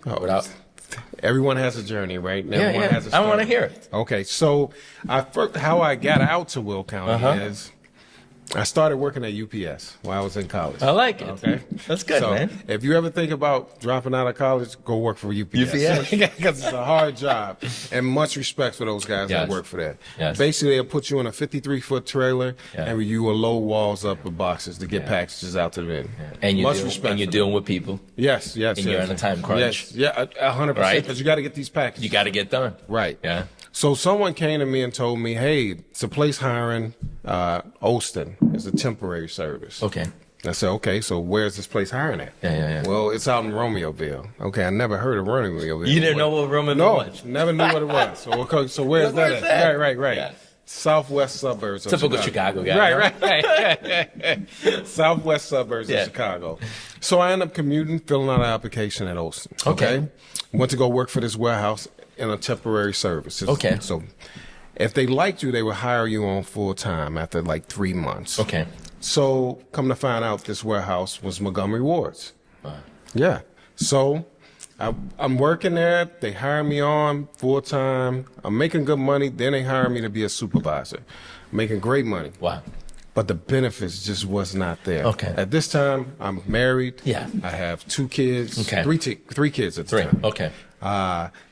Without. Everyone has a journey, right? And everyone has a I want to story. hear it. Okay, so how I got out to Will County is I started working at UPS while I was in college. I like it. Okay, That's good, so man. if you ever think about dropping out of college, go work for UPS. UPS? Because it's a hard job, and much respect for those guys that Yes. work for that. Yes. Basically, they'll put you in a 53-foot trailer, Yeah. and you will load walls up with boxes to get packages out to the bin. And much you're respect. you're for dealing with people. Yes, yes, And yes. you're on a time crunch. Yes, yeah, 100%. Right? Because you got to get these packages. You got to get done. Right. Yeah. So someone came to me and told me, hey, it's a place hiring Olston. It's a temporary service. Okay. I said, okay, so where's this place hiring at? Yeah. Well, it's out in Romeoville. Okay, I never heard of Romeoville. You didn't know what Roman No, was. never knew what it was. So, okay, so where's Where's that that? at? Right. Yeah. Southwest suburbs of Typical Chicago guy. Right. Southwest suburbs Yeah. of Chicago. So I ended up commuting, filling out an application at Olston. Okay. Went to go work for this warehouse in a temporary service. Okay. So if they liked you, they would hire you on full time after like 3 months. Okay. So come to find out, this warehouse was Montgomery Ward's. Yeah. So I'm working there. They hire me on full time. I'm making good money. Then they hire me to be a supervisor, making great money. Wow. But the benefits just was not there. Okay. At this time, I'm married. Yeah. I have 2 kids. Okay. Three kids at the 3. time. Okay.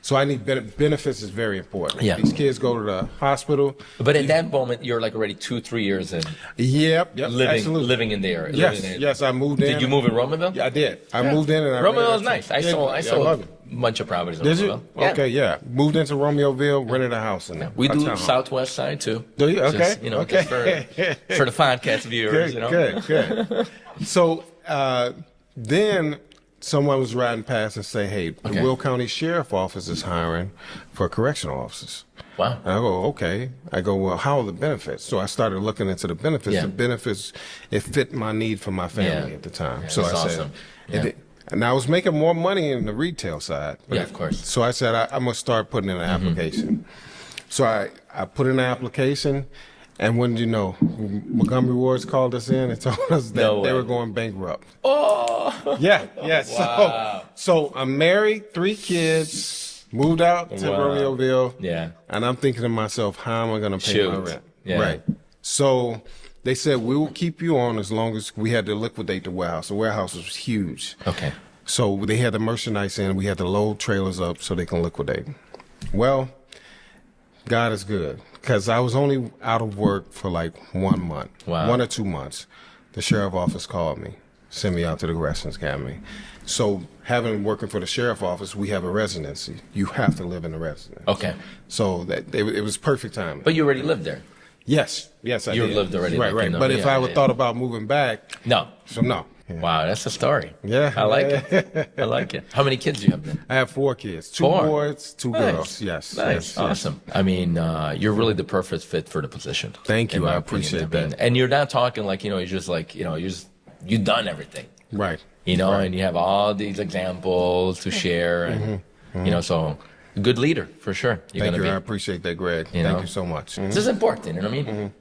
So I need benefits is very important. Yeah. These kids go to the hospital. But at that moment, you're like already 2-3 years in Yep. Absolutely. living in the area. Yes. living in- Yes. I moved in. Did you move in Romanville? Yeah, I did. I moved in and I Romanville is rented nice. I yeah, saw I love it. a bunch of properties in Did you? Romanville. Yeah. Okay, yeah. Moved into Romeoville, rented a house in there. We a do townhome. Southwest side too. Do you? Okay. Just, Okay. just for the podcast viewers, Good. So then someone was riding past and say, hey, the Okay. Will County Sheriff Office is hiring for correctional officers. Wow. And I go, okay. I go, well, how are the benefits? So I started looking into the benefits. Yeah. The benefits, it fit my need for my family Yeah. at the time. Yeah, so that's I awesome. said, Yeah. and I was making more money in the retail side. Yeah, of course. So I said, I'm going to start putting in an application. So I put in an application, and when you know, Montgomery Ward's called us in and told us that No they way. were going bankrupt. Oh. Yeah. Wow. So I'm married, 3 kids, moved out to Wow. Romeoville. Yeah. And I'm thinking to myself, how am I going to pay my Shoot. rent? Yeah. Right. So they said, we will keep you on as long as we had to liquidate the warehouse. The warehouse was huge. Okay. So they had the merchandise in. We had to load trailers up so they can liquidate. Well, God is good, because I was only out of work for like 1 month, Wow. 1 or 2 months. The sheriff office called me, sent me out to the Corrections Academy. So having working for the sheriff office, we have a residency. You have to live in a residence. Okay. So it was perfect timing. But you already lived there. Yes, I You did. lived already, Right, like, right. in the- But if yeah, I would yeah. thought about moving back, No. so no. Yeah. Wow, that's a story. Yeah. I like it. I like it. How many kids do you have then? I have 4 kids, 2 4? boys, 2 Nice. girls. Yes. Nice. Yes, yes. Awesome. I mean, you're really the perfect fit for the position. Thank you. in my I opinion. appreciate I mean, that. And you're not talking like, you're just like, you've done everything, Right. and you have all these examples to share. And, so good leader for sure. You're Thank gonna you. I be. appreciate that, Greg. You Thank know? you so much. This is important, you know what I mean?